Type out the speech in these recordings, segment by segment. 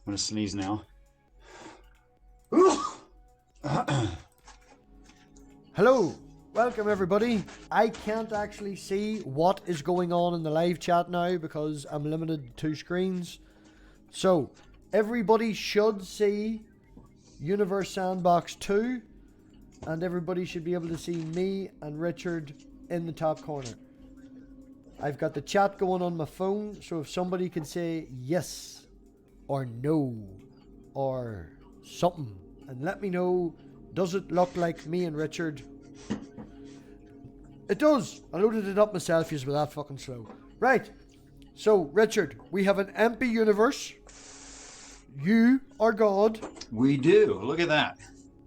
going to sneeze now. Hello, welcome everybody. I can't actually see what is going on in the live chat now because I'm limited to 2 screens. So, everybody should see Universe Sandbox 2, and everybody should be able to see me and Richard in the top corner. I've got the chat going on my phone, so if somebody can say yes or no or something and let me know, does it look like me and Richard? It does. I loaded it up myself, with that fucking slow. Right. So, Richard, we have an empty universe. You are God. We do. Look at that.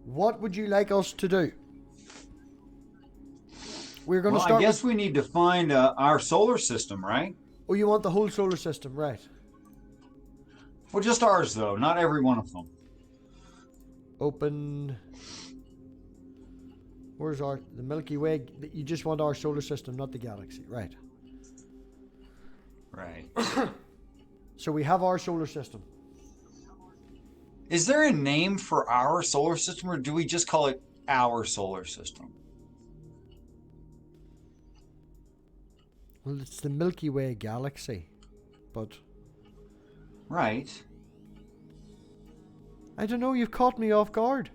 What would you like us to do? We're going to start. I guess we need to find our solar system, right? Oh, you want the whole solar system, right? Well, just ours, though. Not every one of them. Open. Where's the Milky Way? You just want our solar system, not the galaxy, right? Right. So we have our solar system. Is there a name for our solar system, or do we just call it our solar system? Well, it's the Milky Way galaxy, but... Right. I don't know, you've caught me off guard.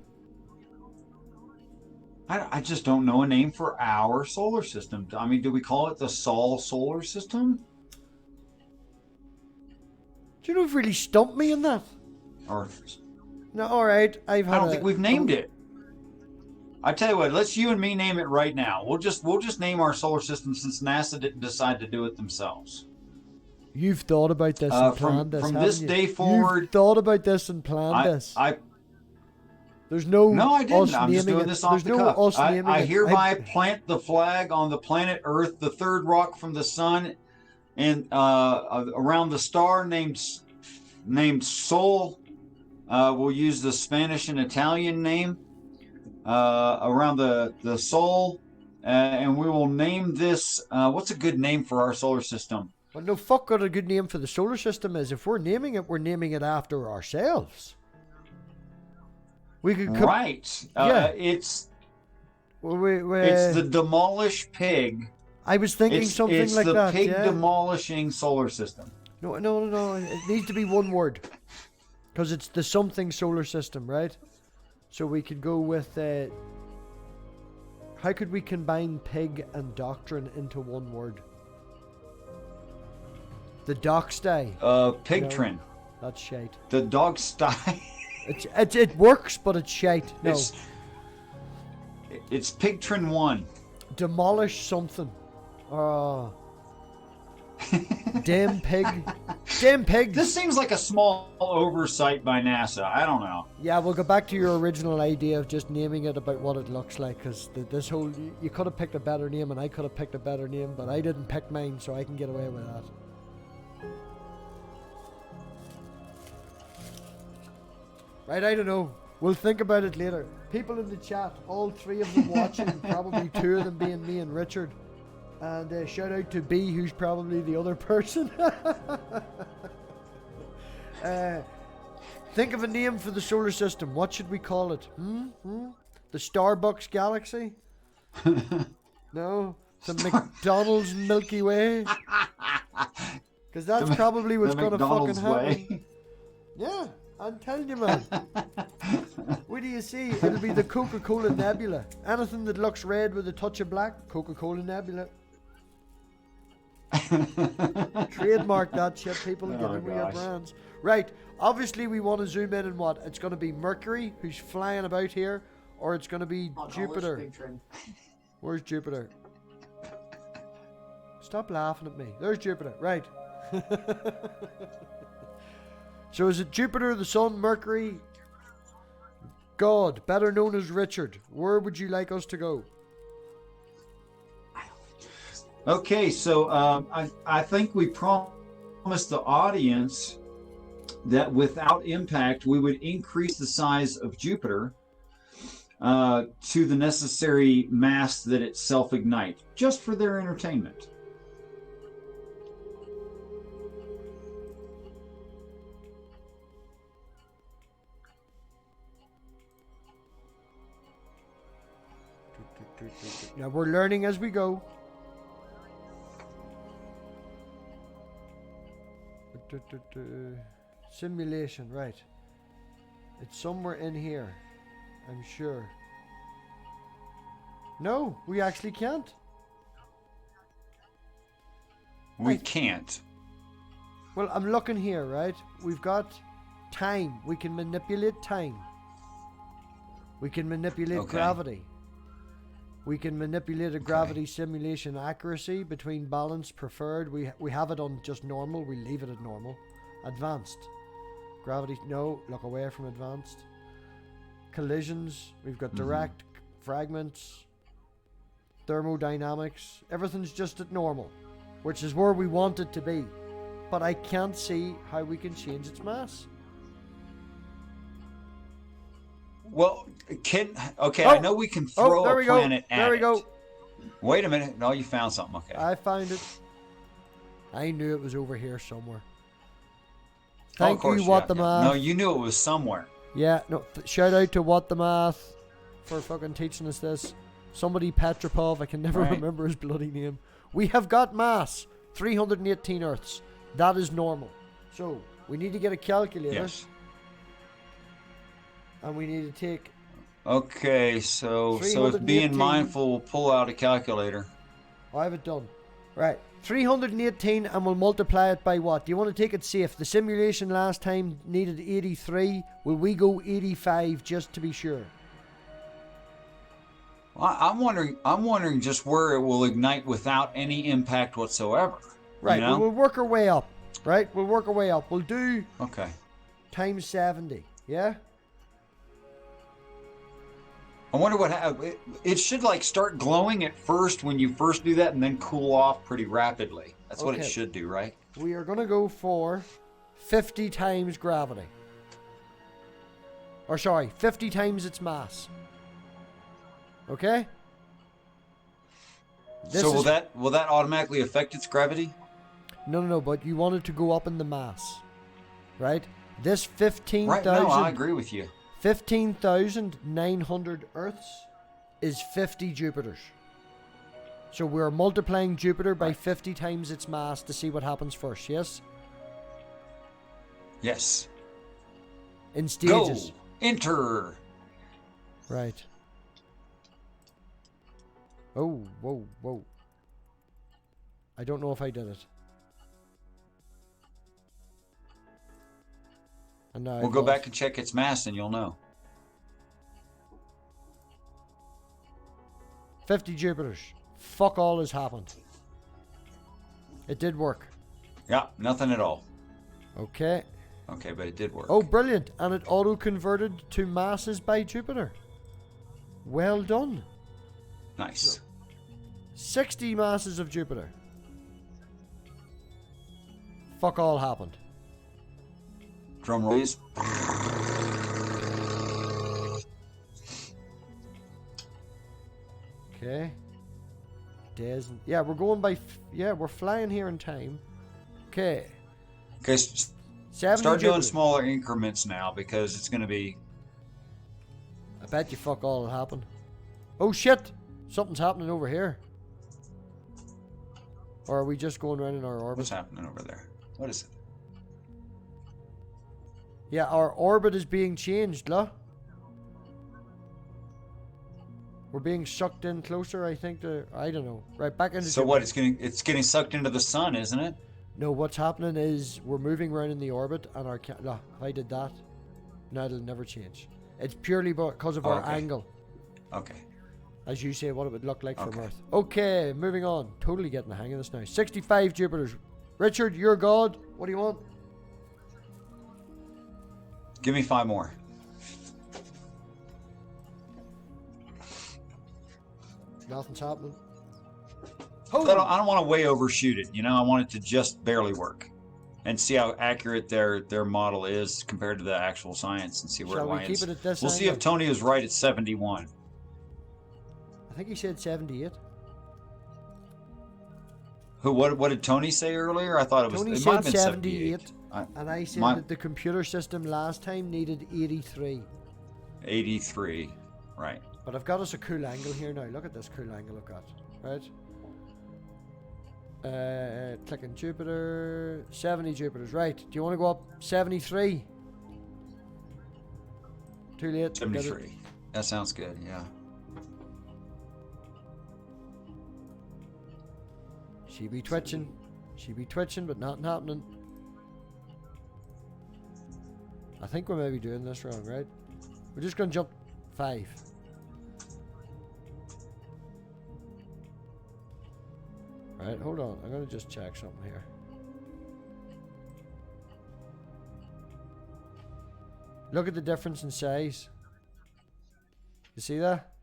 I just don't know a name for our solar system. I mean, do we call it the Sol solar system? Do you know, you've really stumped me in that. Or... No, alright, I don't think we've named it. I tell you what, let's you and me name it right now. We'll just name our solar system since NASA didn't decide to do it themselves. You've thought about this and planned this, from this day forward. You've thought about this and planned this. There's no. No, I didn't. Us I'm just doing this off the cuff. I hereby plant the flag on the planet Earth, the third rock from the sun, and around the star named Sol. We'll use the Spanish and Italian name around the Sol, and we will name this. What's a good name for our solar system? Well, no, fuck what a good name for the solar system is. If we're naming it after ourselves. We could right. Yeah. It's the Demolish Pig. I was thinking something like that. It's the pig demolishing solar system. No. It needs to be one word. Because it's the something solar system, right? So we could go with... how could we combine pig and doctrine into one word? The Docksty. Pigtrin. No, that's shite. The Dogsty. It works, but it's shite. No. It's Pigtrin 1. Demolish something. Oh. Damn pig. Damn pigs. This seems like a small oversight by NASA. I don't know. Yeah, we'll go back to your original idea of just naming it about what it looks like, because this whole... You could have picked a better name, and I could have picked a better name, but I didn't pick mine, so I can get away with that. Right, I don't know. We'll think about it later. People in the chat, all 3 of them watching, probably 2 of them being me and Richard. And shout out to B, who's probably the other person. Think of a name for the solar system. What should we call it? The Starbucks Galaxy? No? The McDonald's Milky Way? Because that's probably what's going to fucking happen. Yeah, I'm telling you, man. What do you see? It'll be the Coca-Cola Nebula. Anything that looks red with a touch of black, Coca-Cola Nebula. Trademark that shit, people. Get in with your brands. Right, obviously we want to zoom in and what? It's going to be Mercury, who's flying about here, or it's going to be Jupiter. Where's Jupiter? Stop laughing at me. There's Jupiter. Right. So is it Jupiter, the Sun, Mercury, God, better known as Richard? Where would you like us to go? Okay, so I think we promised the audience that without impact, we would increase the size of Jupiter to the necessary mass that it self-ignite, just for their entertainment. Now we're learning as we go. Simulation, right. It's somewhere in here, I'm sure. No, we actually can't. We can't. Well, I'm looking here, right? We've got time. We can manipulate time. We can manipulate gravity. We can manipulate a gravity simulation accuracy between balance preferred. We have it on just normal. We leave it at normal. Advanced. Gravity, no, look away from advanced. Collisions, we've got direct, fragments, thermodynamics. Everything's just at normal, which is where we want it to be. But I can't see how we can change its mass. Well, I know we can throw a planet at it. There we go. Wait a minute. No, you found something. Okay. I found it. I knew it was over here somewhere. Thank you, What the Math. No, you knew it was somewhere. Yeah, no. Shout out to What the Math for fucking teaching us this. Somebody Petropov, I can never remember his bloody name. We have got mass, 318 Earths. That is normal. So, we need to get a calculator. Yes. And we need to take... Okay, so if being mindful, we'll pull out a calculator. I have it done. Right. 318 and we'll multiply it by what? Do you want to take it safe? The simulation last time needed 83. Will we go 85 just to be sure? I'm wondering just where it will ignite without any impact whatsoever. Right. You know? We'll work our way up. Right. We'll work our way up. We'll do times 70. Yeah. I wonder what it should like start glowing at first when you first do that and then cool off pretty rapidly. That's what it should do, right? We are going to go for 50 times gravity. Or sorry, 50 times its mass. Okay? So will that automatically affect its gravity? No, but you want it to go up in the mass. Right? This 15,000... Right, no, I agree with you. 15,900 Earths is 50 Jupiters. So we're multiplying Jupiter by 50 times its mass to see what happens first, yes? Yes. In stages. Go! Enter! Right. Oh, whoa. I don't know if I did it. And now we'll go back and check its mass and you'll know. 50 Jupiters. Fuck all has happened. It did work. Yeah, nothing at all. Okay. Okay, but it did work. Oh, brilliant. And it auto-converted to masses by Jupiter. Well done. Nice. 60 masses of Jupiter. Fuck all happened. Drum rolls. Okay. Days. Yeah, we're going by... we're flying here in time. Okay. Okay, start Jupiter. doing smaller increments now because it's going to be... I bet you fuck all will happen. Oh shit! Something's happening over here. Or are we just going around in our orbit? What's happening over there? What is it? Yeah, our orbit is being changed, look. We're being sucked in closer, I think, to... I don't know. Right, back into... So what, it's getting sucked into the sun, isn't it? No, what's happening is we're moving around in the orbit and our... Look, if I did that, now it'll never change. It's purely because of our angle. Okay. As you say, what it would look like from Earth. Okay, moving on. Totally getting the hang of this now. 65 Jupiters. Richard, you're God. What do you want? Give me 5 more. Nothing's happening. I don't want to way overshoot it. You know, I want it to just barely work, and see how accurate their model is compared to the actual science, and see where it lands. Keep it at this we'll see if Tony is right at 71. I think he said 78. Who? What did Tony say earlier? I thought it was. Tony it said might have been 78, and I said that the computer system last time needed 83. 83. Right. But I've got us a cool angle here now. Look at this cool angle I've got. Right? Clicking Jupiter. 70 Jupiters. Right. Do you want to go up 73? Too late. 73. That sounds good, yeah. She be twitching. She be twitching, but nothing happening. I think we're maybe doing this wrong, right? We're just going to jump 5. Right, hold on. I'm going to just check something here. Look at the difference in size. You see that?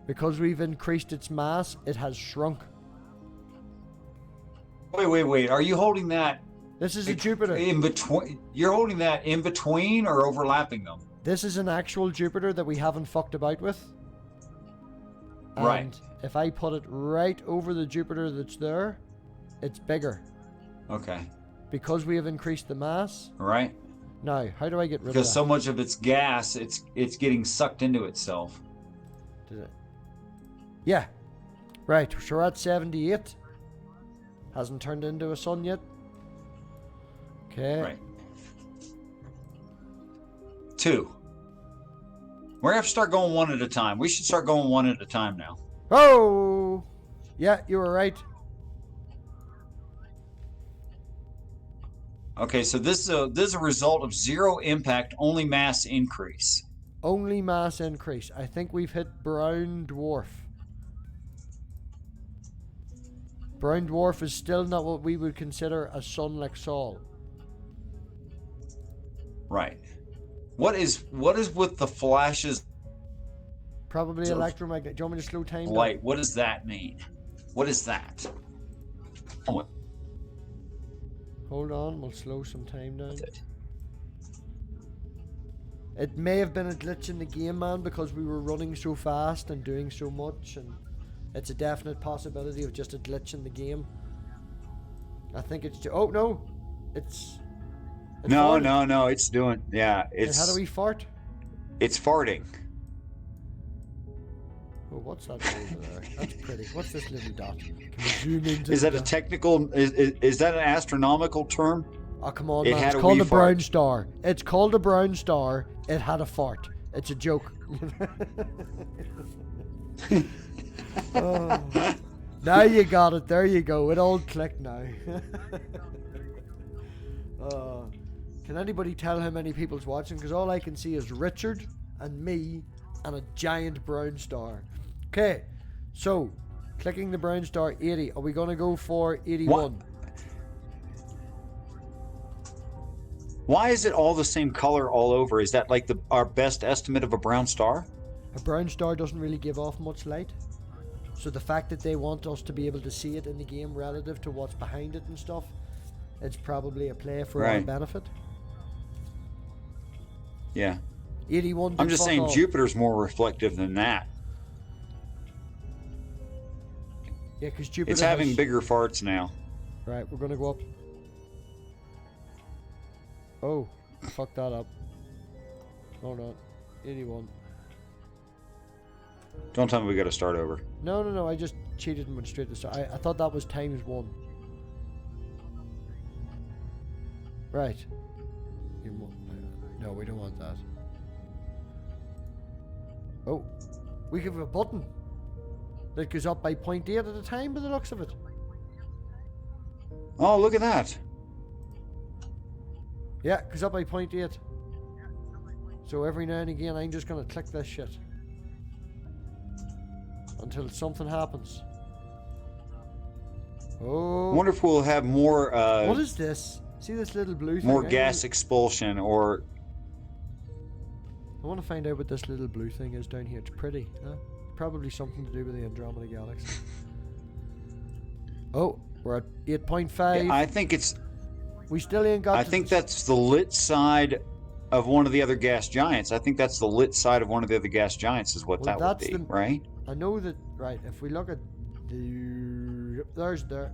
Because we've increased its mass, it has shrunk. Wait. Are you holding that? This is a Jupiter. In between? You're holding that in between or overlapping them? This is an actual Jupiter that we haven't fucked about with. And right. If I put it right over the Jupiter that's there, it's bigger. Okay. Because we have increased the mass. Right. Now, how do I get rid of that? Because so much of its gas, it's getting sucked into itself. Did it? Yeah. Right, so we're at 78. Hasn't turned into a sun yet. Okay. Right. 2. We're gonna have to start going one at a time. We should start going one at a time now. Oh! Yeah, you were right. Okay, so this is a result of 0 impact, only mass increase. Only mass increase. I think we've hit brown dwarf. Brown dwarf is still not what we would consider a sun like Sol. Right. What is with the flashes? Probably electromagnetic. Do you want me to slow time down? Light. What does that mean? What is that? Oh. Hold on, we'll slow some time down. It may have been a glitch in the game, man, because we were running so fast and doing so much, and it's a definite possibility of just a glitch in the game. I think it's... Oh, no! It's no, it's doing... Yeah, it's... And how do we fart? It's farting. Oh, what's that over there? That's pretty. What's this little dot? Can we zoom into Is that a technical... Is that an astronomical term? Oh, come on, man. It's called a brown star. It's called a brown star. It had a fart. It's a joke. Oh. Now you got it. There you go. It all clicked now. Can anybody tell how many people's watching? Because all I can see is Richard and me and a giant brown star. Okay, so clicking the brown star 80. Are we going to go for 81? Why is it all the same color all over? Is that like our best estimate of a brown star? A brown star doesn't really give off much light. So the fact that they want us to be able to see it in the game relative to what's behind it and stuff, it's probably a play for our benefit. Yeah. 81. I'm just saying Jupiter's more reflective than that. Yeah, because Jupiter it's having bigger farts now. Right, we're going to go up. Oh, I fucked that up. Hold on. 81. Don't tell me we got to start over. No. I just cheated and went straight to start. I thought that was ×1. Right. No, we don't want that. Oh, we have a button that goes up by 0.8 at a time by the looks of it. Oh, look at that. Yeah, goes up by 0.8. So every now and again, I'm just going to click this shit until something happens. Oh. I wonder if we'll have more... what is this? See this little blue thing? More gas expulsion or... I want to find out what this little blue thing is down here. It's pretty, huh? Probably something to do with the Andromeda Galaxy. Oh, we're at 8.5. Yeah, I think it's... We still ain't got... I think that's the lit side of one of the other gas giants. I think that's the lit side of one of the other gas giants is what that would be, right? I know that... Right, if we look at the... There's there.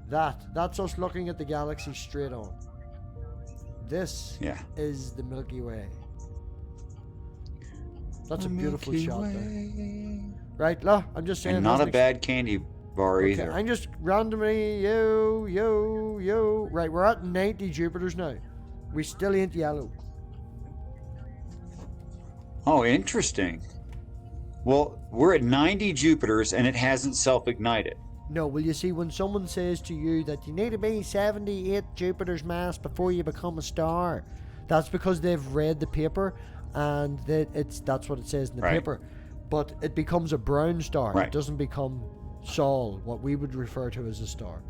That's us looking at the galaxy straight on. This is the Milky Way. That's a beautiful shot there. Right, look, I'm just saying. And not a bad candy bar either. I'm just randomly, yo. Right, we're at 90 Jupiters now. We still ain't yellow. Oh, interesting. Well, we're at 90 Jupiters and it hasn't self-ignited. No, well, you see, when someone says to you that you need to be 78 Jupiter's mass before you become a star, that's because they've read the paper and that's what it says in the paper. But it becomes a brown star. Right. It doesn't become Sol, what we would refer to as a star.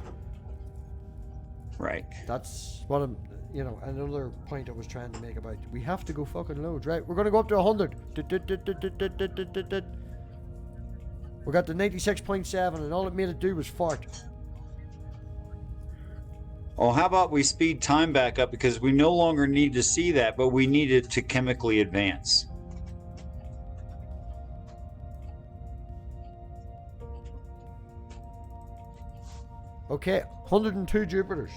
Right. That's what I'm, another point I was trying to make about. We have to go fucking loads, right? We're going to go up to 100. We got to 96.7 and all it made it do was fart. Oh, how about we speed time back up because we no longer need to see that, but we need it to chemically advance. Okay, 102 Jupiters.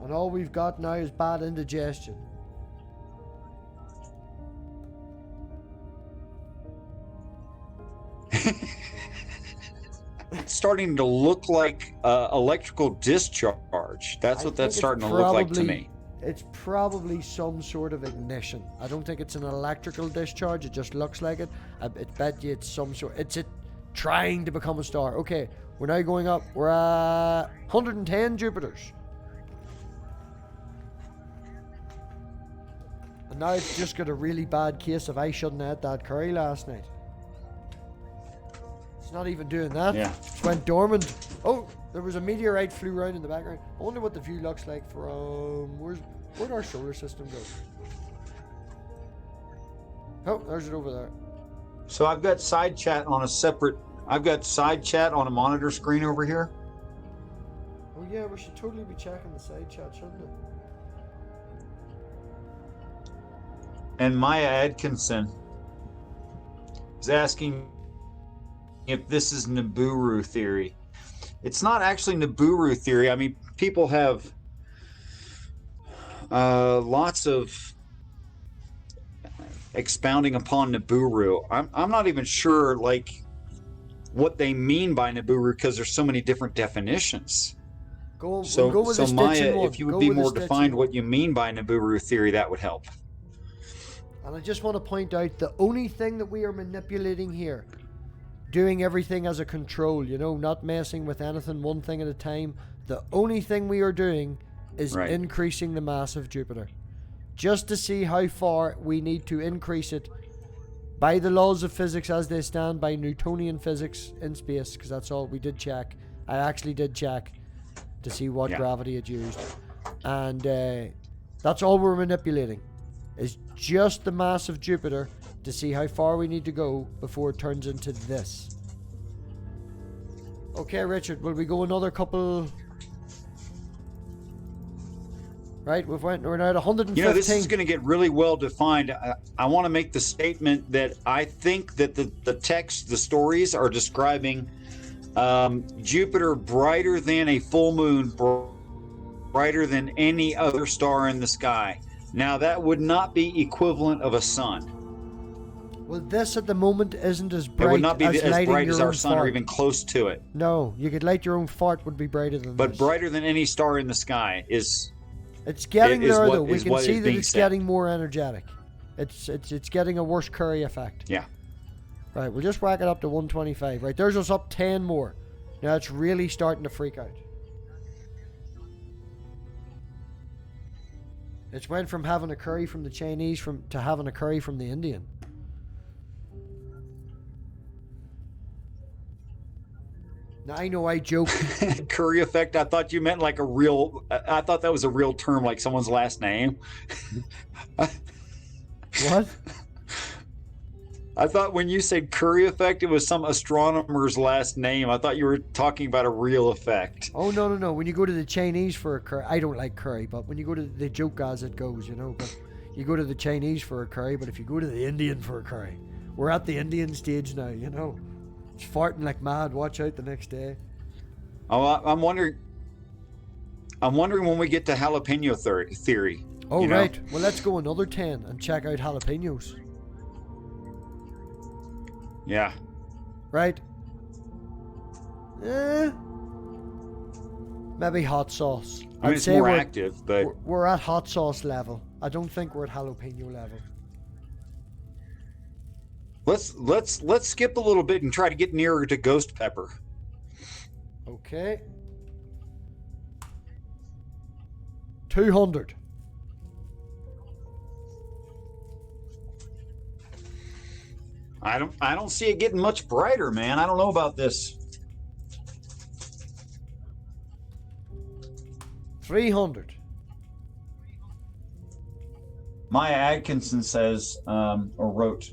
And all we've got now is bad indigestion. It's starting to look like electrical discharge. That's what that's starting to look like to me. It's probably some sort of ignition. I don't think it's an electrical discharge. It just looks like it. I bet you it's some sort. It's it trying to become a star. Okay, we're now going up. We're at 110 Jupiters. And now it's just got a really bad case of I shouldn't have had that curry last night. It's not even doing that. Yeah. It went dormant. Oh, there was a meteorite flew around in the background. I wonder what the view looks like from where'd our solar system go? Oh, there's it over there. So I've got side chat on a monitor screen over here. Oh yeah, we should totally be checking the side chat, shouldn't it? And Maya Atkinson is asking if this is Nibiru theory. It's not actually Nibiru theory. I mean, people have lots of expounding upon Nibiru. I'm not even sure what they mean by Nibiru because there's so many different definitions. Go with so the Maya, if you would be more defined what you mean by Nibiru theory, that would help. And I just want to point out the only thing that we are manipulating here, doing everything as a control, not messing with anything one thing at a time. The only thing we are doing is increasing the mass of Jupiter. Just to see how far we need to increase it by the laws of physics as they stand, by Newtonian physics in space, because that's all we did check. I actually did check to see what gravity it used. And that's all we're manipulating, is just the mass of Jupiter to see how far we need to go before it turns into this. Okay, Richard, will we go another couple? Right, we're now at 115. This is going to get really well defined. I want to make the statement that I think that the text, the stories are describing Jupiter brighter than a full moon, brighter than any other star in the sky. Now, that would not be equivalent of a sun. Well, this at the moment isn't as bright. It would not be as bright as our sun fart. or even close to it. No, you could light your own fart would be brighter than But this. brighter than any star in the sky is... It's getting there, though. We can see that it's getting more energetic. It's getting a worse Curry effect. Yeah. Right, we'll just whack it up to 125. Right, there's us up 10 more. Now it's really starting to freak out. It's went from having a curry from the Chinese to having a curry from the Indian. Now, I know I joke. Curry effect, I thought you meant like a real... I thought that was a real term, like someone's last name. What? I thought when you said curry effect, it was some astronomer's last name. I thought you were talking about a real effect. Oh, no. When you go to the Chinese for a curry, I don't like curry, but when you go to the joke as it goes, but you go to the Chinese for a curry, but if you go to the Indian for a curry, we're at the Indian stage now, It's farting like mad. Watch out the next day. Oh, I'm wondering when we get to jalapeno theory. Oh, you know? right. Well, let's go another 10 and check out jalapenos. Yeah. Right? Maybe hot sauce. I mean, it's more active, but... We're at hot sauce level. I don't think we're at jalapeno level. Let's skip a little bit and try to get nearer to ghost pepper. Okay. 200. I don't see it getting much brighter, man. I don't know about this. 300. Maya Atkinson says, or wrote,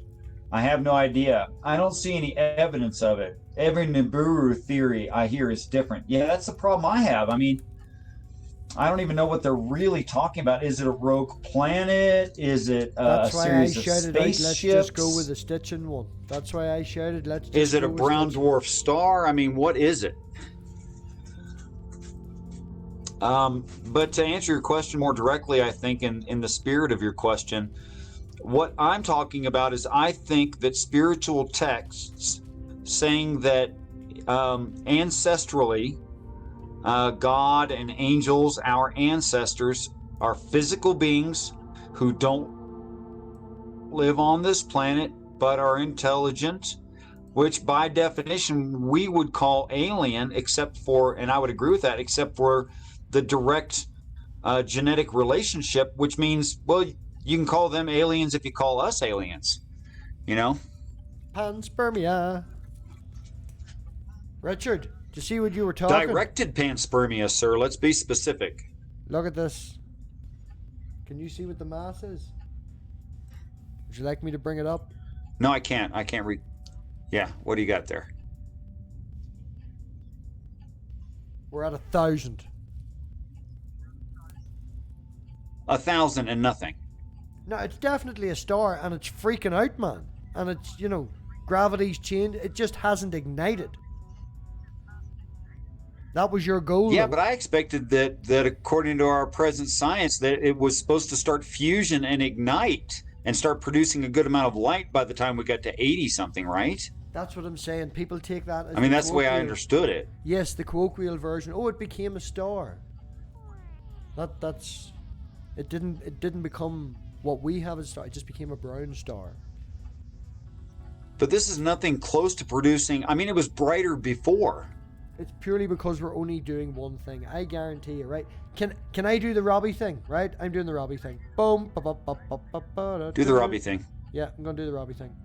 I have no idea. I don't see any evidence of it. Every Nibiru theory I hear is different. Yeah, that's the problem I have. I mean, I don't even know what they're really talking about. Is it a rogue planet? Is it a series of spaceships? Let's just go with the Stitching one. That's why I shouted, let's just Is it go a with brown Stitching. dwarf star? I mean, what is it? But to answer your question more directly, I think in the spirit of your question, what I'm talking about is I think that spiritual texts saying that ancestrally, God and angels, our ancestors, are physical beings who don't live on this planet but are intelligent, which by definition we would call alien, except for, and I would agree with that, except for the direct genetic relationship, which means, well, you can call them aliens if you call us aliens, you know? Panspermia. Richard, do you see what you were talking? Directed panspermia, sir. Let's be specific. Look at this. Can you see what the mass is? Would you like me to bring it up? No, I can't. I can't read. Yeah, what do you got there? We're at 1,000. 1,000 and nothing. No, it's definitely a star, and it's freaking out, man. And it's, you know, gravity's changed. It just hasn't ignited. That was your goal. Yeah, though. but I expected that according to our present science, that it was supposed to start fusion and ignite and start producing a good amount of light by the time we got to 80 something, right? That's what I'm saying. People take that as I mean, that's the way I understood it. Yes, the colloquial version. Oh, it became a star. That's it didn't become what we have as a star. It just became a brown star. But this is nothing close to producing. I mean, it was brighter before. It's purely because we're only doing one thing. I guarantee you, right? Can I do the Robbie thing, right? I'm doing the Robbie thing. Boom. Do the Robbie thing. Yeah, I'm going to do the Robbie thing.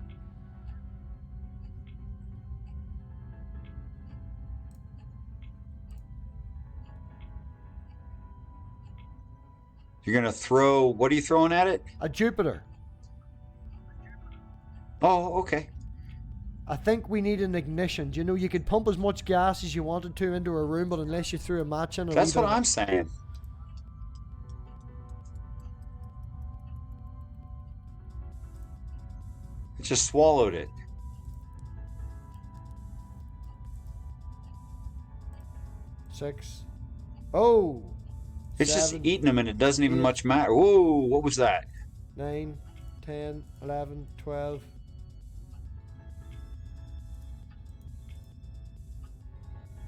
You're going to throw, what are you throwing at it? A Jupiter. Oh, okay. I think we need an ignition. Do you know, you could pump as much gas as you wanted to into a room, but unless you threw a match in, that's what I'm saying. It just swallowed it. Six. Oh. It's 7, just eating them, and it doesn't even 8, much matter. Whoa, what was that? 9, 10, 11, 12.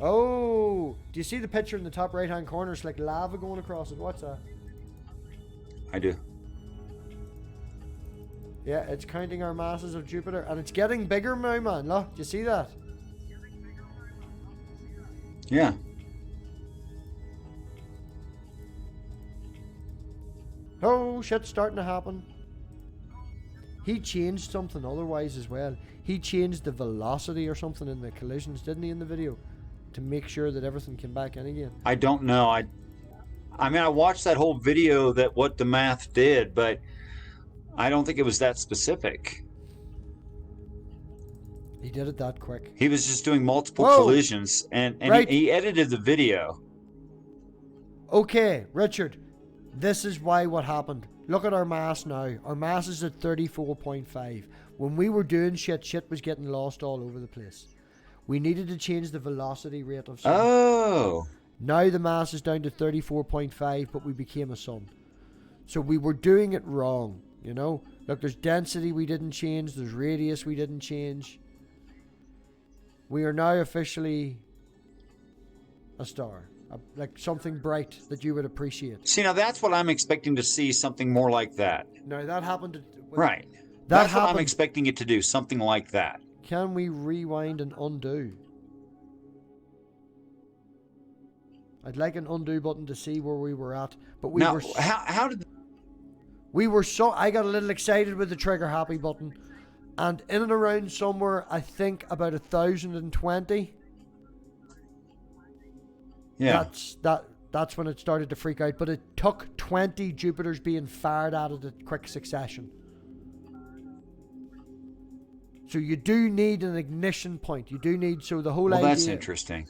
Oh, do you see the picture in the top right hand corner? It's like lava going across it. What's that? I do. Yeah, it's counting our masses of Jupiter, and it's getting bigger now, man. Look, do you see that? Yeah. Oh, shit's starting to happen. He changed something otherwise as well. He changed the velocity or something in the collisions, didn't he, in the video? To make sure that everything came back in again. I don't know. I mean, I watched that whole video that what the math did, but I don't think it was that specific. He did it that quick. He was just doing multiple Whoa. collisions, and Right. he edited the video. Okay, Richard, this is why what happened. Look at our mass now. Our mass is at 34.5. When we were doing shit was getting lost all over the place. We needed to change the velocity rate of sun. Oh. Now the mass is down to 34.5, but we became a sun. So we were doing it wrong, you know? Look, there's density we didn't change. There's radius we didn't change. We are now officially a star. Like something bright that you would appreciate. See, now that's what I'm expecting to see, something more like that. Now, that happened... Right. That's what I'm expecting it to do, something like that. Can we rewind and undo? I'd like an undo button to see where we were at. But we now, were... how did... We were so... I got a little excited with the trigger happy button. And in and around somewhere, I think about 1020... Yeah. That's when it started to freak out. But it took 20 Jupiters being fired at it in quick succession. So you do need an ignition point. You do need... So the whole idea... Well, that's interesting.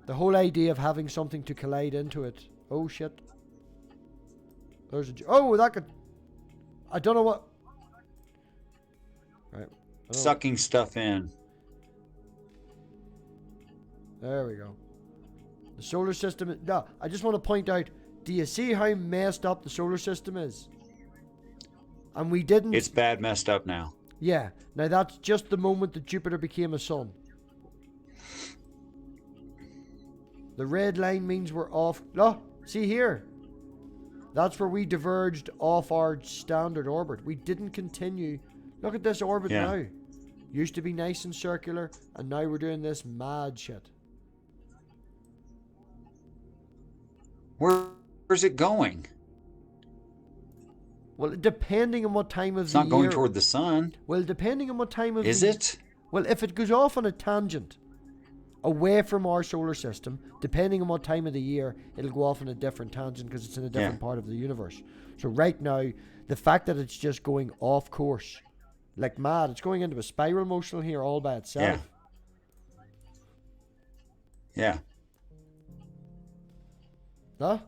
The whole idea of having something to collide into it. Oh, shit. There's a... Oh, that could... I don't know what... Right. Sucking stuff in. There we go. The solar system... No, I just want to point out, do you see how messed up the solar system is? And we didn't... It's bad messed up now. Yeah. Now that's just the moment that Jupiter became a sun. The red line means we're off... Oh, see here. That's where we diverged off our standard orbit. We didn't continue. Look at this orbit now. Used to be nice and circular, and now we're doing this mad shit. Where's it going? Well, depending on what time of the year... It's not going toward the sun. Well, depending on what time of the year... Is it? Well, if it goes off on a tangent away from our solar system, depending on what time of the year, it'll go off on a different tangent because it's in a different part of the universe. So right now, the fact that it's just going off course, like mad, it's going into a spiral motion here all by itself. Yeah. Huh?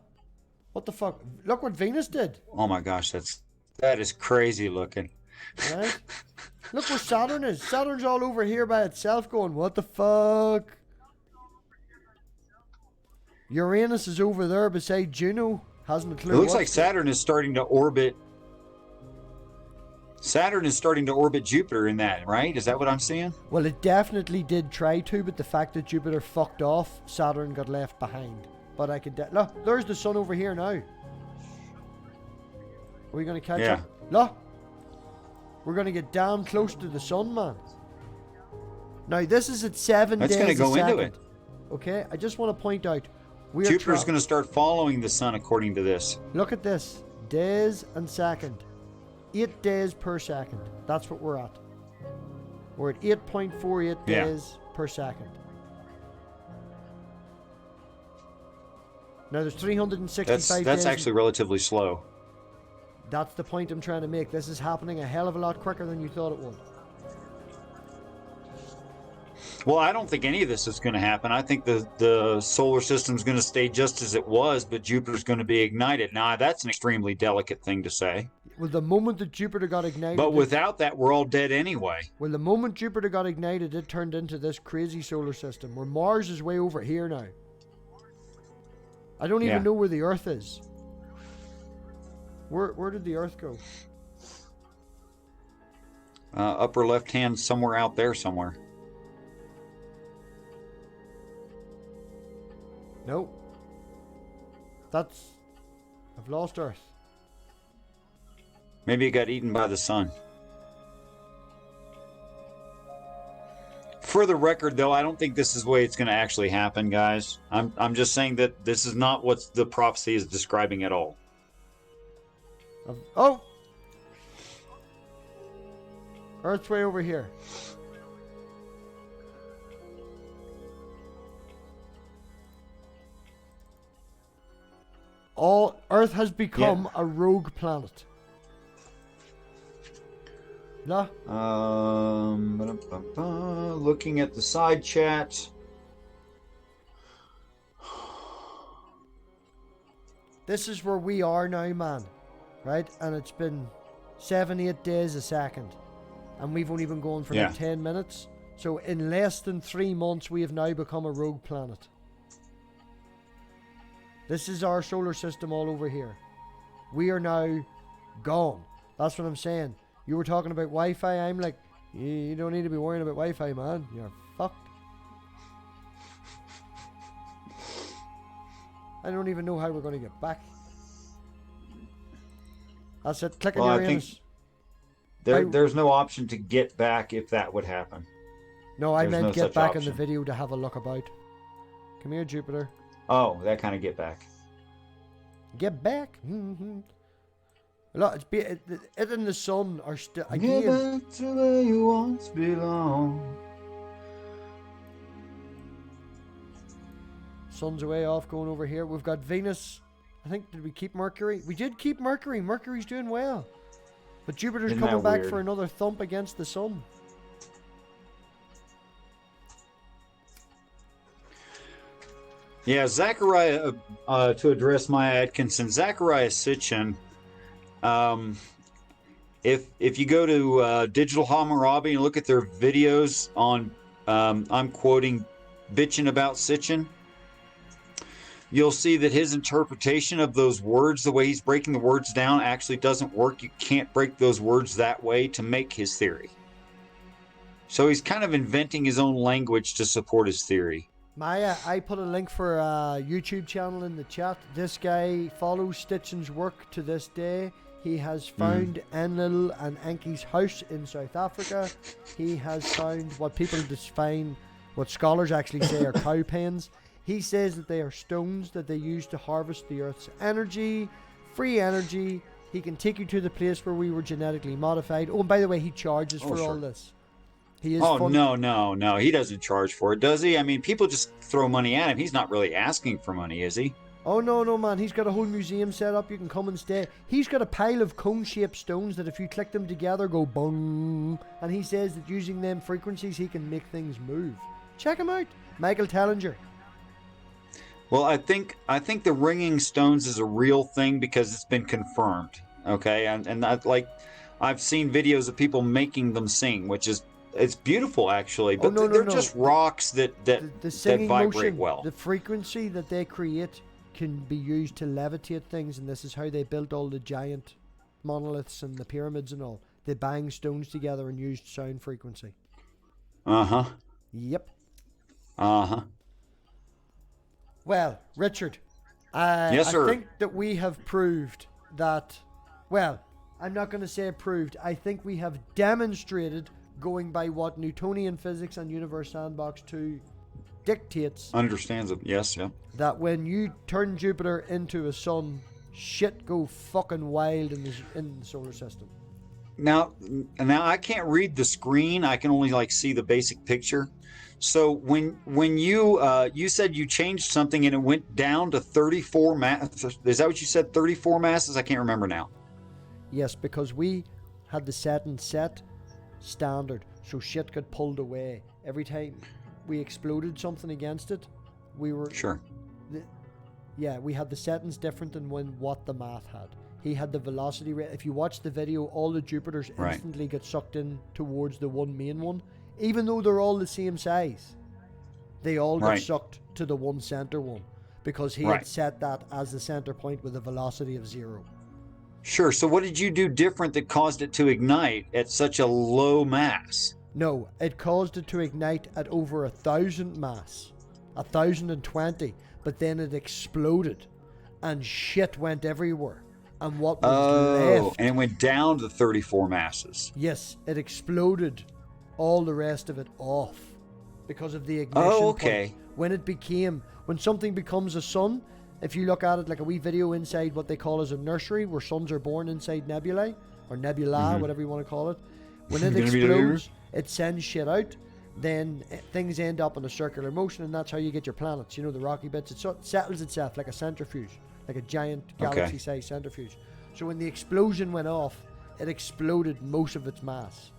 What the fuck? Look what Venus did. Oh my gosh, that is crazy looking. Right? Look where Saturn is. Saturn's all over here by itself going, what the fuck? Uranus is over there beside Juno. Hasn't a clue. It looks like Saturn is starting to orbit. Saturn is starting to orbit Jupiter in that, right? Is that what I'm seeing? Well, it definitely did try to, but the fact that Jupiter fucked off, Saturn got left behind. But I could... Look, there's the sun over here now. Are we going to catch up? Look. We're going to get damn close to the sun, man. Now, this is at 7 days a second. That's going to go into it. Okay, I just want to point out... Jupiter's going to start following the sun according to this. Look at this. Days and second. 8 days per second. That's what we're at. We're at 8.48 days per second. Now there's 365 days. That's actually relatively slow. That's the point I'm trying to make. This is happening a hell of a lot quicker than you thought it would. Well, I don't think any of this is going to happen. I think the solar system's going to stay just as it was, but Jupiter's going to be ignited. Now, that's an extremely delicate thing to say. Well, the moment that Jupiter got ignited... But without that, we're all dead anyway. Well, the moment Jupiter got ignited, it turned into this crazy solar system, where Mars is way over here now. I don't even know where the Earth is. Where did the Earth go? Upper left hand, somewhere out there somewhere. Nope. I've lost Earth. Maybe it got eaten by the sun. For the record, though, I don't think this is the way it's going to actually happen, guys. I'm just saying that this is not what the prophecy is describing at all. Oh! Earth's way over here. Earth has become a rogue planet. No. Looking at the side chat. This is where we are now, man. Right? And it's been 7-8 days a second. And we've only been going for like 10 minutes. So in less than 3 months, we have now become a rogue planet. This is our solar system all over here. We are now gone. That's what I'm saying. You were talking about Wi-Fi. I'm like, you don't need to be worrying about Wi-Fi, man. You're fucked. I don't even know how we're going to get back. That's it. Click on your anus. There's no option to get back if that would happen. No, I meant get back in the video to have a look about. Come here, Jupiter. Oh, that kind of get back. Get back. Mm-hmm. Look, it and the sun are still again. Get back to where you once belonged. Sun's away off going over here. We've got Venus. I think, did we keep Mercury? We did keep Mercury. Mercury's doing well. But Jupiter's coming back for another thump against the sun. Yeah, Zachariah, to address Maya Atkinson, Zachariah Sitchin, if you go to Digital Hammurabi and look at their videos on, I'm quoting, bitching about Sitchin, you'll see that his interpretation of those words, the way he's breaking the words down, actually doesn't work. You can't break those words that way to make his theory. So he's kind of inventing his own language to support his theory. Maya, I put a link for a YouTube channel in the chat. This guy follows Stitchin's work to this day. He has found Enlil and Enki's house in South Africa. He has found what people define, what scholars actually say are cow pens. He says that they are stones that they use to harvest the Earth's energy, free energy. He can take you to the place where we were genetically modified. Oh, and by the way, he charges for all this. He is no. He doesn't charge for it, does he? I mean, people just throw money at him. He's not really asking for money, is he? Oh, no, man. He's got a whole museum set up. You can come and stay. He's got a pile of cone-shaped stones that if you click them together, go bong. And he says that using them frequencies, he can make things move. Check him out. Michael Tellinger. Well, I think the ringing stones is a real thing because it's been confirmed. Okay, and I've seen videos of people making them sing, which is it's beautiful actually. But they're just rocks that vibrate motion, well. The frequency that they create can be used to levitate things, and this is how they built all the giant monoliths and the pyramids and all. They bang stones together and used sound frequency. Yep. Well, Richard, yes, sir. I think that we have proved that, well, I'm not going to say proved, I think we have demonstrated, going by what Newtonian physics and Universe Sandbox 2 dictates. Understands it, yes, yeah. That when you turn Jupiter into a sun, shit go fucking wild in the solar system. Now I can't read the screen. I can only see the basic picture. So when you said you changed something and it went down to 34 masses, is that what you said? 34 masses? I can't remember now. Yes, because we had the setting set standard, so shit got pulled away every time we exploded something against it. We were sure. We had the settings different than what the math had. He had the velocity rate. If you watch the video, all the Jupiters instantly get sucked in towards the one main one. Even though they're all the same size, they all get sucked to the one center one because he had set that as the center point with a velocity of 0. Sure. So what did you do different that caused it to ignite at such a low mass? No, it caused it to ignite at over 1,000 mass, 1,020, but then it exploded and shit went everywhere. And what was left... and it went down to 34 masses. Yes, it exploded all the rest of it off because of the ignition point. When something becomes a sun, if you look at it like a wee video inside what they call as a nursery, where suns are born inside nebulae, or nebula, whatever you want to call it, when it explodes, it sends shit out, then things end up in a circular motion, and that's how you get your planets. You know, the rocky bits, it settles itself like a centrifuge, like a giant galaxy-sized centrifuge. So when the explosion went off, it exploded most of its mass.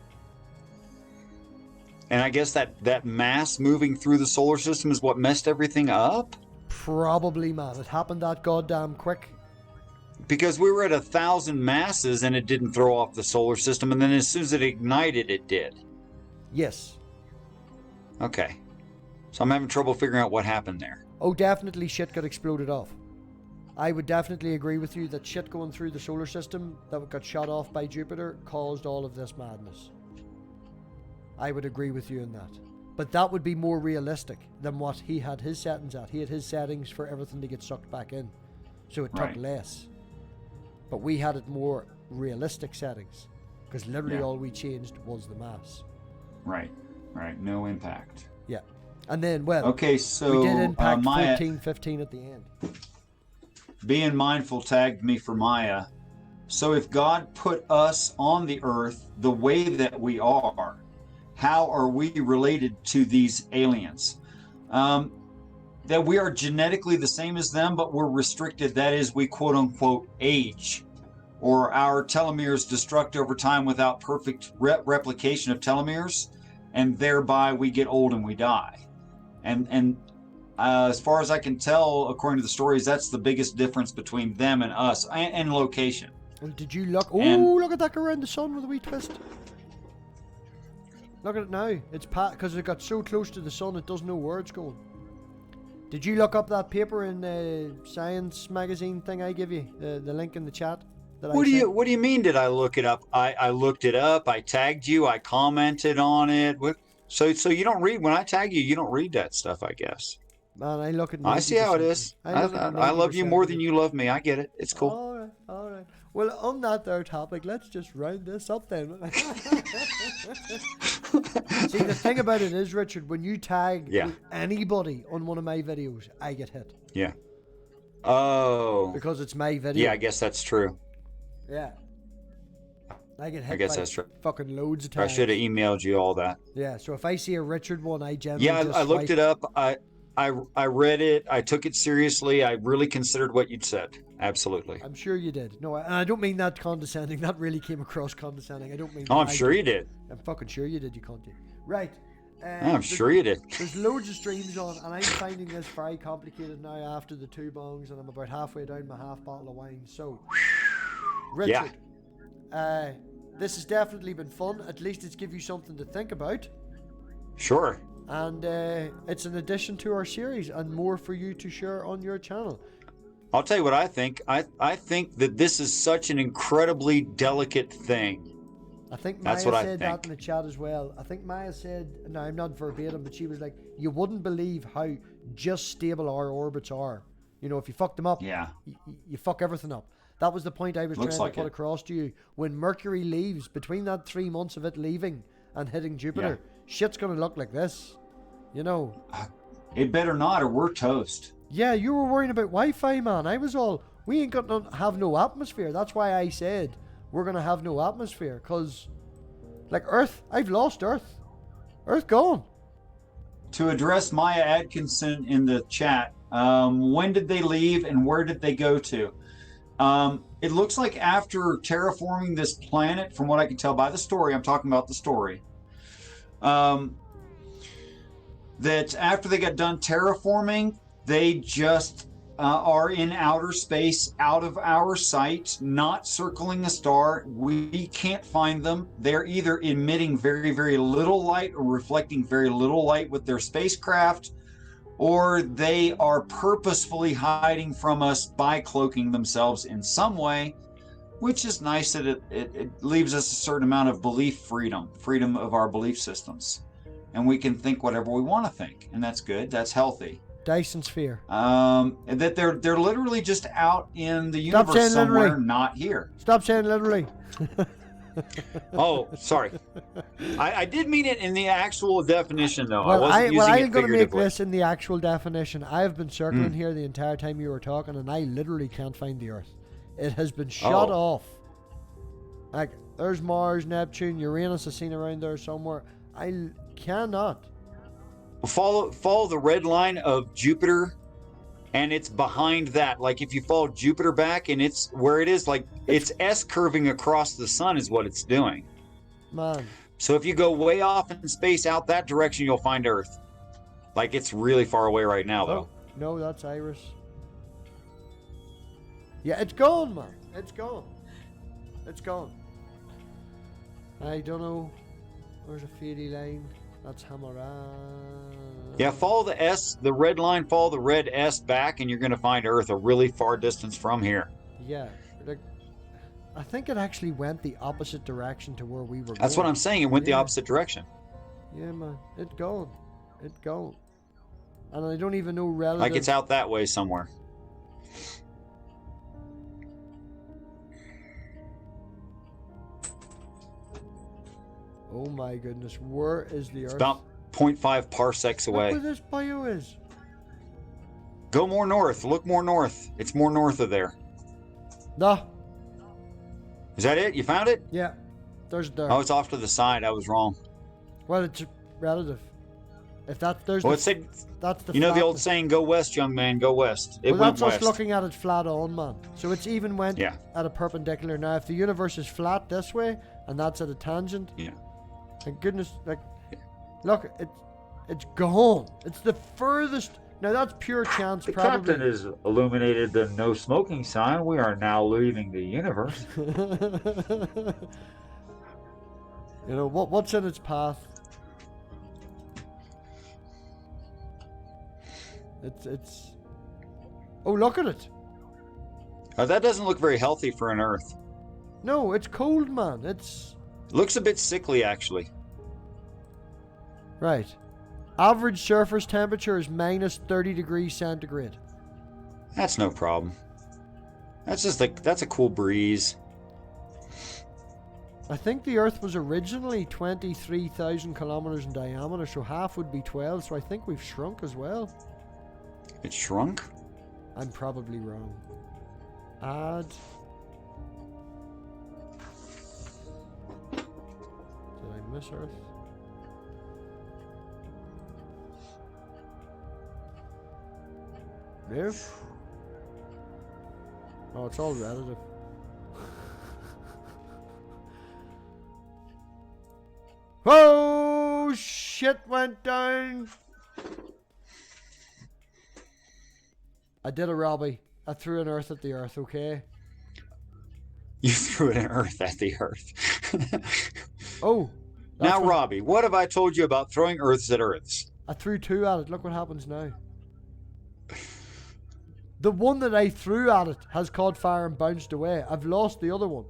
And I guess that mass moving through the solar system is what messed everything up? Probably, man. It happened that goddamn quick. Because we were at 1,000 masses and it didn't throw off the solar system, and then as soon as it ignited, it did. Yes. Okay. So I'm having trouble figuring out what happened there. Oh, definitely shit got exploded off. I would definitely agree with you that shit going through the solar system that got shot off by Jupiter caused all of this madness. I would agree with you in that. But that would be more realistic than what he had his settings at. He had his settings for everything to get sucked back in. So it took less. But we had it more realistic settings. Because literally all we changed was the mass. Right. No impact. Yeah. And then, well, okay, so we did impact 14, 15 at the end. Being mindful tagged me for Maya. So if God put us on the earth the way that we are, how are we related to these aliens? That we are genetically the same as them, but we're restricted. That is, we quote unquote age, or our telomeres destruct over time without perfect replication of telomeres, and thereby we get old and we die. And as far as I can tell, according to the stories, that's the biggest difference between them and us, and location. Well, did you look? Oh, look at that go around the sun with a wee twist. Look at it now. It's because it got so close to the sun, it doesn't know where it's going. Did you look up that paper in the science magazine thing I give you? The link in the chat. What do you mean? Did I look it up? I looked it up. I tagged you. I commented on it. So you don't read when I tag you. You don't read that stuff, I guess. Man, I look at. I see how it is. I love you more than you love me. I get it. It's cool. All right. Well, on that there topic, let's just round this up then. See, the thing about it is, Richard, when you tag anybody on one of my videos, I get hit. Yeah. Oh. Because it's my video. Yeah, I guess that's true. Yeah. I get hit. I guess that's true. Fucking loads of times. I should have emailed you all that. Yeah. So if I see a Richard one, I generally I looked it up. I read it. I took it seriously. I really considered what you'd said. Absolutely. I'm sure you did. No, I don't mean that condescending. That really came across condescending. I don't mean. Oh, I'm sure you did. I'm fucking sure you did. You cunt. Right. I'm sure you did. There's loads of streams on, and I'm finding this very complicated now after the 2 bongs, and I'm about halfway down my half bottle of wine. So, Richard, this has definitely been fun. At least it's give you something to think about. Sure. And it's an addition to our series and more for you to share on your channel. I'll tell you what I think. I think that this is such an incredibly delicate thing. I think Maya said that in the chat as well. I think Maya said, no, I'm not verbatim, but she was like, you wouldn't believe how just stable our orbits are. You know, if you fuck them up, you fuck everything up. That was the point I was trying to put across to you. When Mercury leaves, between that 3 months of it leaving and hitting Jupiter, shit's going to look like this. You know. It better not, or we're toast. Yeah, you were worrying about Wi-Fi, man. I was all, we ain't got have no atmosphere. That's why I said we're going to have no atmosphere. Because, like Earth, I've lost Earth. Earth gone. To address Maya Atkinson in the chat, when did they leave and where did they go to? It looks like after terraforming this planet, from what I can tell by the story, I'm talking about the story, that after they got done terraforming, they just are in outer space, out of our sight, not circling a star. We can't find them. They're either emitting very, very little light or reflecting very little light with their spacecraft, or they are purposefully hiding from us by cloaking themselves in some way, which is nice that it leaves us a certain amount of belief freedom of our belief systems. And we can think whatever we want to think, and that's good. That's healthy. Dyson sphere. That they're literally just out in the universe somewhere, literally. Not here. Stop saying literally. Oh, sorry. I did mean it in the actual definition, though. Well, I ain't going to make this in the actual definition. I have been circling here the entire time you were talking, and I literally can't find the Earth. It has been shut off. Like, there's Mars, Neptune, Uranus is seen around there somewhere. I cannot. Follow the red line of Jupiter, and it's behind that. Like, if you follow Jupiter back, and it's where it is, like it's S-curving across the sun is what it's doing. Man. So if you go way off in space out that direction, you'll find Earth. Like, it's really far away right now, though. No, that's Iris. Yeah, it's gone, man. It's gone. It's gone. I don't know. There's a fadey line. That's Hamara. Yeah, follow the S, the red line, follow the red S back, and you're going to find Earth a really far distance from here. Yeah. Like, I think it actually went the opposite direction to where we were going. That's what I'm saying. It went the opposite direction. Yeah, man. It gone. It gone. And I don't even know relative. Like it's out that way somewhere. Oh my goodness. Where is the Earth? It's about 0.5 parsecs away. Look where this bio is. Go more north. Look more north. It's more north of there. No. Is that it? You found it? Yeah. There's there. Oh, it's off to the side. I was wrong. Well, it's relative. If that there's Well, that's the you know the old flatness. saying, "Go west, young man, go west." It Well, went that's us west. looking at it flat on, man. So it's even went Yeah. at a perpendicular. Now, if the universe is flat this way and that's at a tangent, Yeah. thank goodness, like, look, it's gone. It's the furthest. Now that's pure chance, The probably. captain has illuminated the no smoking sign. We are now leaving the universe. You know what's in its path? It's. Oh, look at it. That doesn't look very healthy for an Earth. No, it's cold, man. It's Looks a bit sickly, actually. right. Average surface temperature is minus 30 degrees centigrade. That's no problem. That's just like that's a cool breeze. I think the Earth was originally 23,000 kilometers in diameter, so half would be 12. So I think we've shrunk as well. It shrunk. I'm probably wrong. Add. Did I miss Earth? No. Oh, it's all relative. Oh, shit went down. I did a Robbie. I threw an Earth at the Earth, okay? You threw an Earth at the Earth. Oh. Now, Robbie, what have I told you about throwing Earths at Earths? I threw two at it. Look what happens now. The one that I threw at it has caught fire and bounced away. I've lost the other one.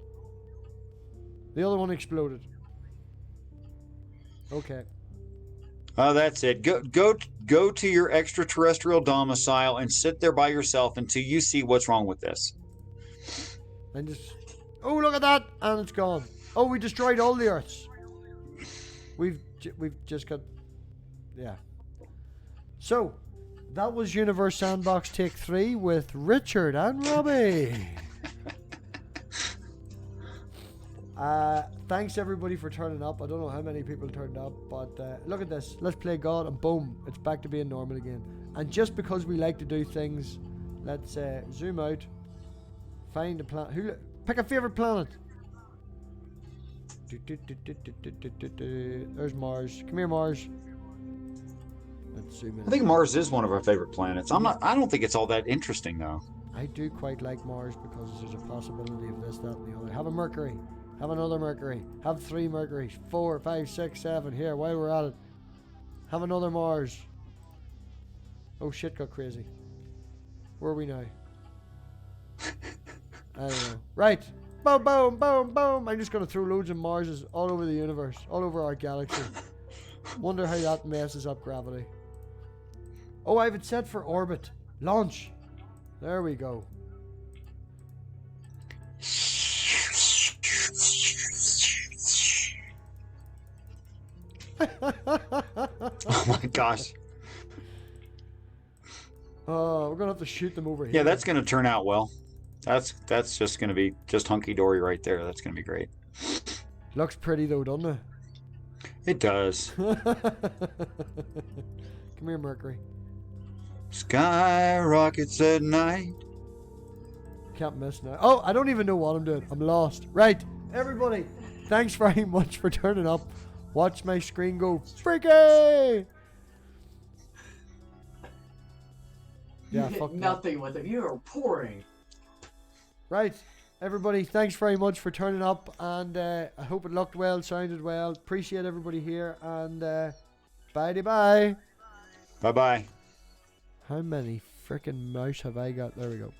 The other one exploded. Okay. Oh, that's it. Go to your extraterrestrial domicile and sit there by yourself until you see what's wrong with this. And just... Oh, look at that! And it's gone. Oh, we destroyed all the Earths. We've just got... Yeah. So, that was Universe Sandbox Take 3 with Richard and Robbie. Thanks everybody for turning up. I don't know how many people turned up, but look at this. Let's play God and boom, it's back to being normal again. And just because we like to do things, let's zoom out, find a planet. Pick a favorite planet. There's Mars. Come here, Mars. Let's zoom in. I think Mars is one of our favorite planets. I don't think it's all that interesting though. I do quite like Mars because there's a possibility of this, that, and the other. Have a Mercury. Have another Mercury. Have 3 Mercuries. 4, 5, 6, 7. Here, while we're at it. Have another Mars. Oh, shit got crazy. Where are we now? I don't know. Right. Boom, boom, boom, boom. I'm just going to throw loads of Marses all over the universe. All over our galaxy. Wonder how that messes up gravity. Oh, I have it set for orbit. Launch. There we go. Oh my gosh. Oh, we're gonna have to shoot them over here. Yeah, that's gonna turn out well. That's just gonna be just hunky dory right there. That's gonna be great. Looks pretty though, doesn't it? It does. Come here, Mercury. Sky rockets at night. Can't miss now. Oh, I don't even know what I'm doing. I'm lost. Right, everybody, thanks very much for turning up. Watch my screen go freaky. Yeah, you fuck hit that. nothing with it. You are pouring. Right, everybody, thanks very much for turning up, and I hope it looked well, sounded well. Appreciate everybody here, and Bye. Bye-bye. How many freaking mouse have I got? There we go.